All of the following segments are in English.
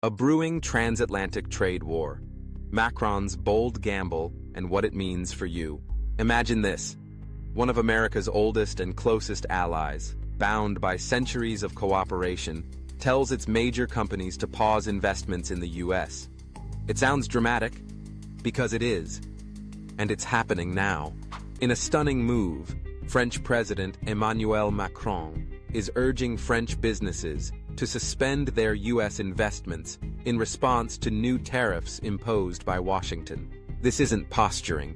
A brewing transatlantic trade war. Macron's bold gamble and what it means for you. Imagine this. One of America's oldest and closest allies, bound by centuries of cooperation, tells its major companies to pause investments in the U.S. It sounds dramatic, because it is. And it's happening now. In a stunning move, French President Emmanuel Macron is urging French businesses to suspend their U.S. investments in response to new tariffs imposed by Washington. This isn't posturing.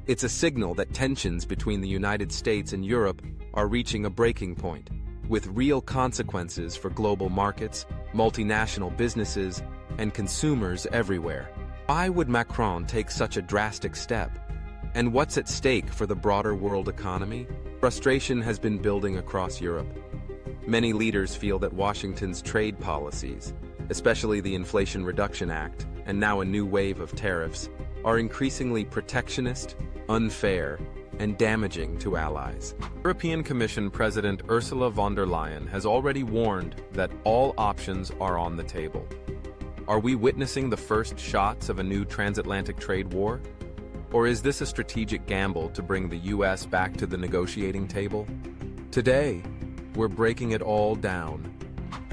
It's a signal that tensions between the United States and Europe are reaching a breaking point, with real consequences for global markets, multinational businesses, and consumers everywhere. Why would Macron take such a drastic step? And what's at stake for the broader world economy? Frustration has been building across Europe. Many leaders feel that Washington's trade policies, especially the Inflation Reduction Act, and now a new wave of tariffs, are increasingly protectionist, unfair, and damaging to allies. European Commission President Ursula von der Leyen has already warned that all options are on the table. Are we witnessing the first shots of a new transatlantic trade war? Or is this a strategic gamble to bring the U.S. back to the negotiating table? Today, we're breaking it all down.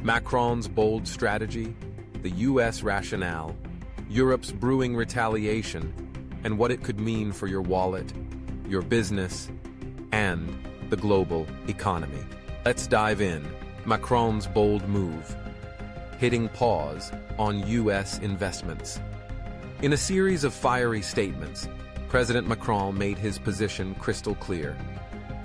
Macron's bold strategy, the U.S. rationale, Europe's brewing retaliation, and what it could mean for your wallet, your business, and the global economy. Let's dive in. Macron's bold move, hitting pause on U.S. investments. In a series of fiery statements, President Macron made his position crystal clear.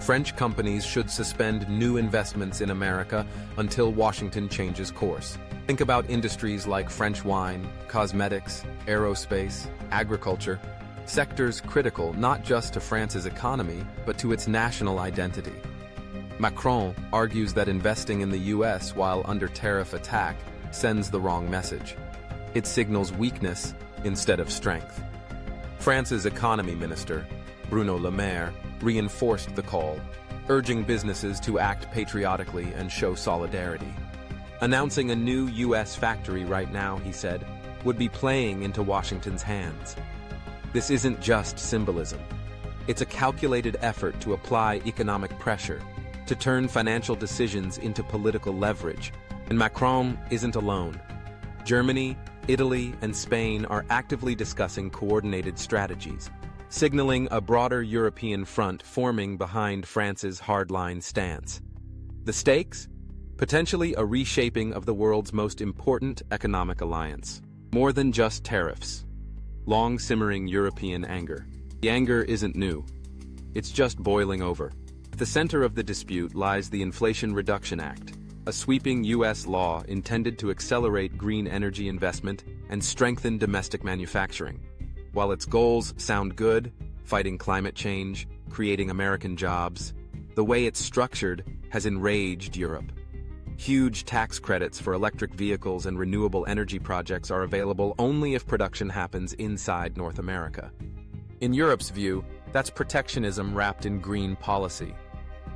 French companies should suspend new investments in America until Washington changes course. Think about industries like French wine, cosmetics, aerospace, agriculture, sectors critical not just to France's economy, but to its national identity. Macron argues that investing in the U.S. while under tariff attack sends the wrong message. It signals weakness instead of strength. France's economy minister, Bruno Le Maire, reinforced the call, urging businesses to act patriotically and show solidarity. Announcing a new U.S. factory right now, he said, would be playing into Washington's hands. This isn't just symbolism. It's a calculated effort to apply economic pressure, to turn financial decisions into political leverage. And Macron isn't alone. Germany, Italy, and Spain are actively discussing coordinated strategies, signaling a broader European front forming behind France's hardline stance. The stakes? Potentially a reshaping of the world's most important economic alliance. More than just tariffs. Long-simmering European anger. The anger isn't new. It's just boiling over. At the center of the dispute lies the Inflation Reduction Act, a sweeping U.S. law intended to accelerate green energy investment and strengthen domestic manufacturing. While its goals sound good, fighting climate change, creating American jobs, the way it's structured has enraged Europe. Huge tax credits for electric vehicles and renewable energy projects are available only if production happens inside North America. In Europe's view, that's protectionism wrapped in green policy.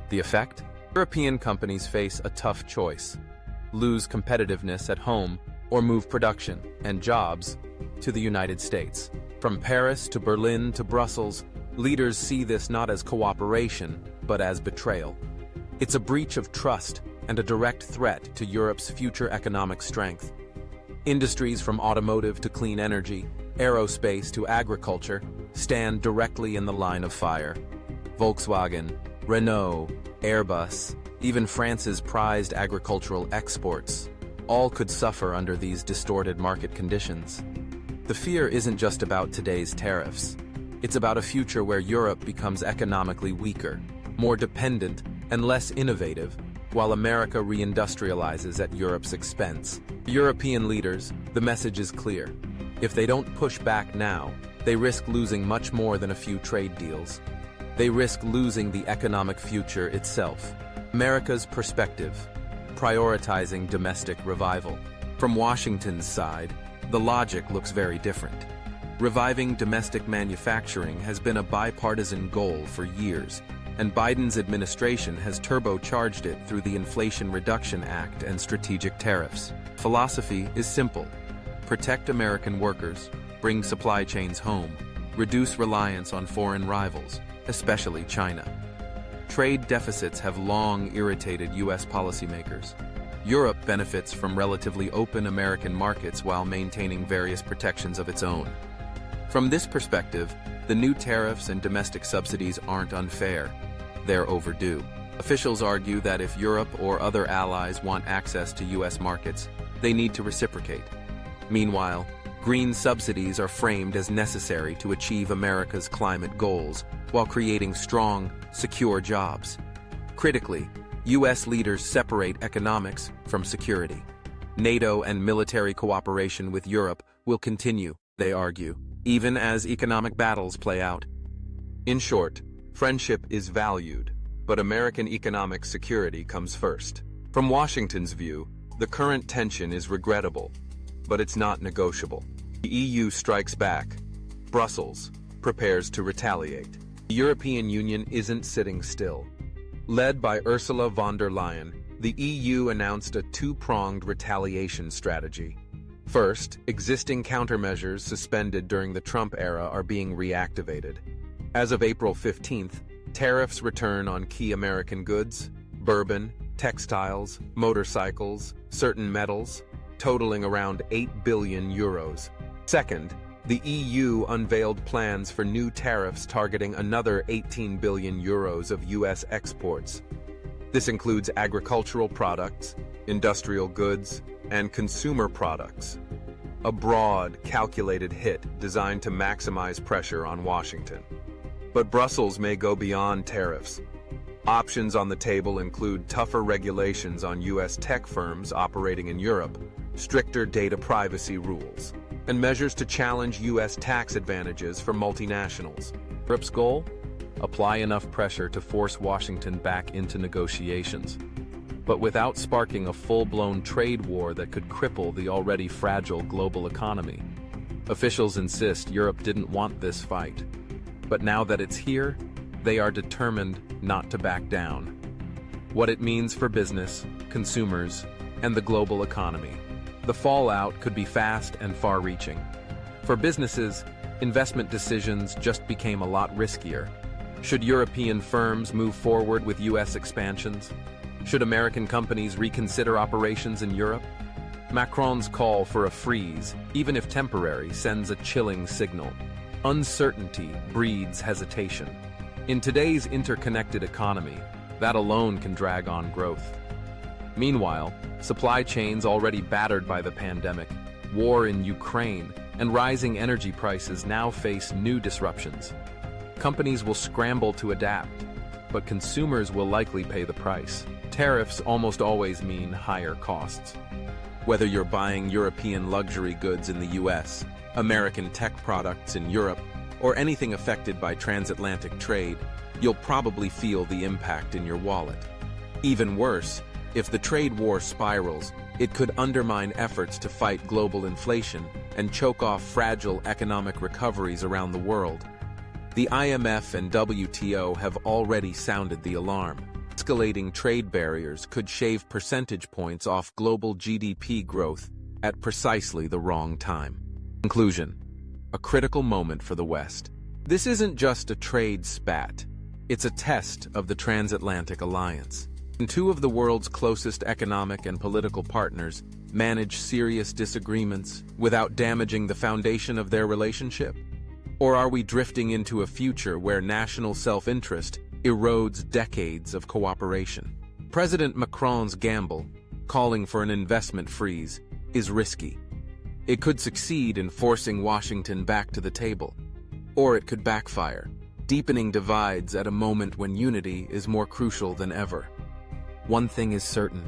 The effect? European companies face a tough choice: lose competitiveness at home or move production and jobs to the United States. From Paris to Berlin to Brussels, leaders see this not as cooperation, but as betrayal. It's a breach of trust and a direct threat to Europe's future economic strength. Industries from automotive to clean energy, aerospace to agriculture stand directly in the line of fire. Volkswagen, Renault, Airbus, even France's prized agricultural exports, all could suffer under these distorted market conditions. The fear isn't just about today's tariffs. It's about a future where Europe becomes economically weaker, more dependent, and less innovative, while America reindustrializes at Europe's expense. For European leaders, the message is clear. If they don't push back now, they risk losing much more than a few trade deals. They risk losing the economic future itself. America's perspective, prioritizing domestic revival. From Washington's side, the logic looks very different. Reviving domestic manufacturing has been a bipartisan goal for years, and Biden's administration has turbocharged it through the Inflation Reduction Act and strategic tariffs. Philosophy is simple: protect American workers, bring supply chains home, reduce reliance on foreign rivals, especially China. Trade deficits have long irritated U.S. policymakers. Europe benefits from relatively open American markets while maintaining various protections of its own. From this perspective, the new tariffs and domestic subsidies aren't unfair. They're overdue. Officials argue that if Europe or other allies want access to U.S. markets, they need to reciprocate. Meanwhile, green subsidies are framed as necessary to achieve America's climate goals while creating strong, secure jobs. Critically, U.S. leaders separate economics from security. NATO and military cooperation with Europe will continue, they argue, even as economic battles play out. In short, friendship is valued, but American economic security comes first. From Washington's view, the current tension is regrettable, but it's not negotiable. The EU strikes back. Brussels prepares to retaliate. The European Union isn't sitting still. Led by Ursula von der Leyen, the EU announced a two-pronged retaliation strategy. First, existing countermeasures suspended during the Trump era are being reactivated. As of April 15th, tariffs return on key American goods, bourbon, textiles, motorcycles, certain metals, totaling around 8 billion euros. Second, the EU unveiled plans for new tariffs targeting another 18 billion euros of U.S. exports. This includes agricultural products, industrial goods, and consumer products. A broad, calculated hit designed to maximize pressure on Washington. But Brussels may go beyond tariffs. Options on the table include tougher regulations on U.S. tech firms operating in Europe, stricter data privacy rules, and measures to challenge U.S. tax advantages for multinationals. Europe's goal? Apply enough pressure to force Washington back into negotiations, but without sparking a full-blown trade war that could cripple the already fragile global economy. Officials insist Europe didn't want this fight, but now that it's here, they are determined not to back down. What it means for business, consumers, and the global economy. The fallout could be fast and far-reaching. For businesses, investment decisions just became a lot riskier. Should European firms move forward with U.S. expansions? Should American companies reconsider operations in Europe? Macron's call for a freeze, even if temporary, sends a chilling signal. Uncertainty breeds hesitation. In today's interconnected economy, that alone can drag on growth. Meanwhile, supply chains already battered by the pandemic, war in Ukraine, and rising energy prices now face new disruptions. Companies will scramble to adapt, but consumers will likely pay the price. Tariffs almost always mean higher costs. Whether you're buying European luxury goods in the US, American tech products in Europe, or anything affected by transatlantic trade, you'll probably feel the impact in your wallet. Even worse, if the trade war spirals, it could undermine efforts to fight global inflation and choke off fragile economic recoveries around the world. The IMF and WTO have already sounded the alarm. Escalating trade barriers could shave percentage points off global GDP growth at precisely the wrong time. Conclusion: a critical moment for the West. This isn't just a trade spat. It's a test of the transatlantic alliance. Can two of the world's closest economic and political partners manage serious disagreements without damaging the foundation of their relationship? Or are we drifting into a future where national self-interest erodes decades of cooperation? President Macron's gamble, calling for an investment freeze, is risky. It could succeed in forcing Washington back to the table, or it could backfire, deepening divides at a moment when unity is more crucial than ever. One thing is certain: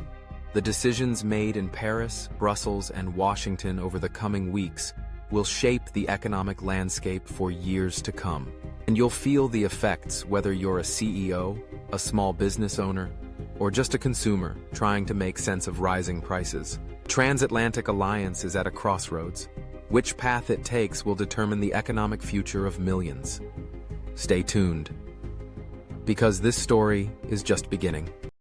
the decisions made in Paris, Brussels, and Washington over the coming weeks will shape the economic landscape for years to come. And you'll feel the effects whether you're a CEO, a small business owner, or just a consumer trying to make sense of rising prices. Transatlantic alliance is at a crossroads. Which path it takes will determine the economic future of millions. Stay tuned, because this story is just beginning.